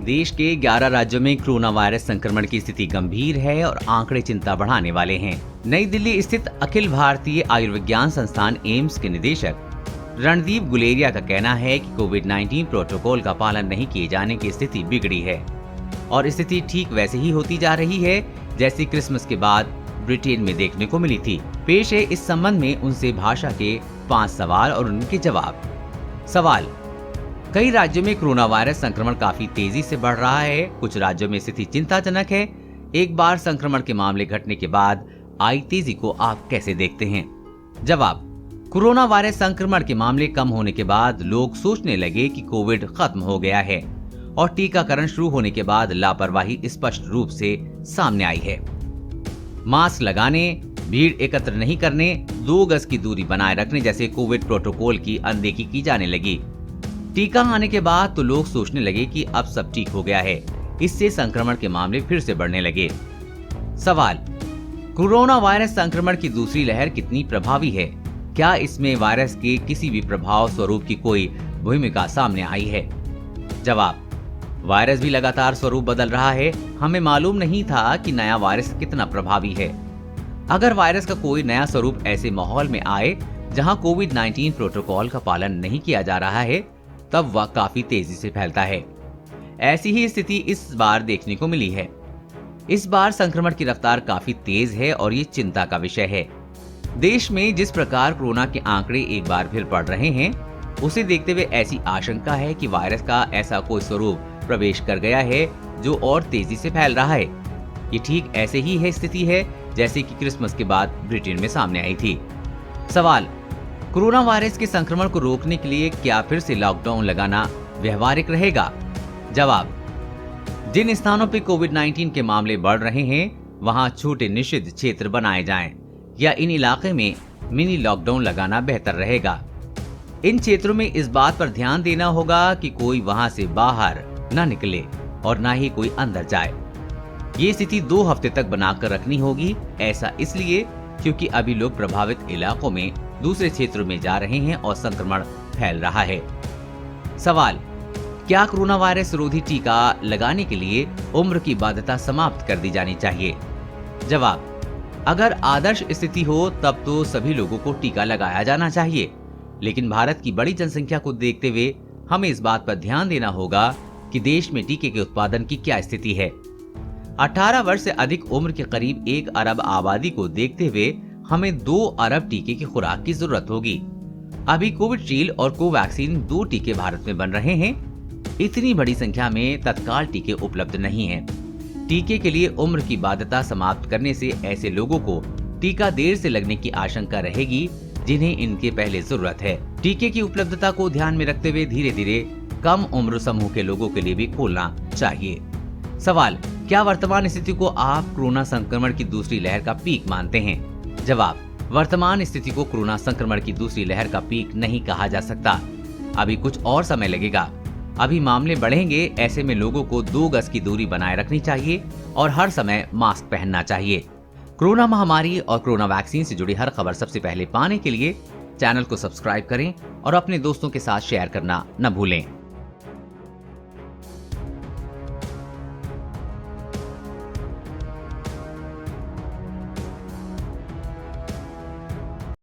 देश के 11 राज्यों में कोरोना वायरस संक्रमण की स्थिति गंभीर है और आंकड़े चिंता बढ़ाने वाले हैं। नई दिल्ली स्थित अखिल भारतीय आयुर्विज्ञान संस्थान एम्स के निदेशक रणदीप गुलेरिया का कहना है कि कोविड-19 प्रोटोकॉल का पालन नहीं किए जाने की स्थिति बिगड़ी है और स्थिति ठीक वैसे ही होती जा रही है जैसी क्रिसमस के बाद ब्रिटेन में देखने को मिली थी। पेश है इस संबंध में उनसे भाषा के 5 सवाल और उनके जवाब। सवाल: कई राज्यों में कोरोना वायरस संक्रमण काफी तेजी से बढ़ रहा है। कुछ राज्यों में स्थिति चिंताजनक है। एक बार संक्रमण के मामले घटने के बाद आई तेजी को आप कैसे देखते हैं? जवाब: कोरोना वायरस संक्रमण के मामले कम होने के बाद लोग सोचने लगे कि कोविड खत्म हो गया है और टीकाकरण शुरू होने के बाद लापरवाही स्पष्ट रूप से सामने आई है। मास्क लगाने, भीड़ एकत्र नहीं करने, 2 गज की दूरी बनाए रखने जैसे कोविड प्रोटोकॉल की अनदेखी की जाने लगी। टीका आने के बाद तो लोग सोचने लगे कि अब सब ठीक हो गया है। इससे संक्रमण के मामले फिर से बढ़ने लगे। सवाल: कोरोना वायरस संक्रमण की दूसरी लहर कितनी प्रभावी है? क्या इसमें वायरस के किसी भी प्रभाव स्वरूप की कोई भूमिका सामने आई है? जवाब: वायरस भी लगातार स्वरूप बदल रहा है। हमें मालूम नहीं था कि नया वायरस कितना प्रभावी है। अगर वायरस का कोई नया स्वरूप ऐसे माहौल में आए जहां कोविड-19 प्रोटोकॉल का पालन नहीं किया जा रहा है, तब वह काफी तेजी से फैलता है। ऐसी ही स्थिति इस बार देखने को मिली है। इस बार संक्रमण की रफ्तार काफी तेज है और ये चिंता का विषय है। देश में जिस प्रकार कोरोना के आंकड़े एक बार फिर बढ़ रहे हैं, उसे देखते हुए ऐसी आशंका है कि वायरस का ऐसा कोई स्वरूप प्रवेश कर गया है जो और तेजी से फैल रहा है। ये ठीक ऐसे ही है स्थिति है जैसे कि क्रिसमस के बाद ब्रिटेन में सामने आई थी। सवाल: कोरोना वायरस के संक्रमण को रोकने के लिए क्या फिर से लॉकडाउन लगाना व्यवहारिक रहेगा? जवाब: जिन स्थानों पर कोविड-19 के मामले बढ़ रहे हैं, वहां छोटे निषिद्ध क्षेत्र बनाए जाएं या इन इलाके में मिनी लॉकडाउन लगाना बेहतर रहेगा। इन क्षेत्रों में इस बात पर ध्यान देना होगा कि कोई वहां से बाहर न निकले और न ही कोई अंदर जाए। ये स्थिति 2 हफ्ते तक बनाकर रखनी होगी। ऐसा इसलिए क्योंकि अभी लोग प्रभावित इलाकों में दूसरे क्षेत्रों में जा रहे हैं और संक्रमण फैल रहा है। सवाल: क्या कोरोना वायरस रोधी टीका लगाने के लिए उम्र की बाध्यता समाप्त कर दी जानी चाहिए? जवाब: अगर आदर्श स्थिति हो तब तो सभी लोगों को टीका लगाया जाना चाहिए, लेकिन भारत की बड़ी जनसंख्या को देखते हुए हमें इस बात पर ध्यान देना होगा कि देश में टीके के उत्पादन की क्या स्थिति है। 18 वर्ष से अधिक उम्र के करीब 1 अरब आबादी को देखते हुए हमें 2 अरब टीके की खुराक की जरूरत होगी। अभी कोविशील्ड और कोवैक्सीन 2 टीके भारत में बन रहे हैं। इतनी बड़ी संख्या में तत्काल टीके उपलब्ध नहीं हैं। टीके के लिए उम्र की बाध्यता समाप्त करने से ऐसे लोगों को टीका देर से लगने की आशंका रहेगी जिन्हें इनके पहले जरूरत है। टीके की उपलब्धता को ध्यान में रखते हुए धीरे धीरे कम उम्र समूह के लोगों के लिए भी खोलना चाहिए। सवाल: क्या वर्तमान स्थिति को आप कोरोना संक्रमण की दूसरी लहर का पीक मानते हैं? जवाब: वर्तमान स्थिति को कोरोना संक्रमण की दूसरी लहर का पीक नहीं कहा जा सकता। अभी कुछ और समय लगेगा। अभी मामले बढ़ेंगे। ऐसे में लोगों को 2 गज की दूरी बनाए रखनी चाहिए और हर समय मास्क पहनना चाहिए। कोरोना महामारी और कोरोना वैक्सीन से जुड़ी हर खबर सबसे पहले पाने के लिए चैनल को सब्सक्राइब करें और अपने दोस्तों के साथ शेयर करना न भूलें।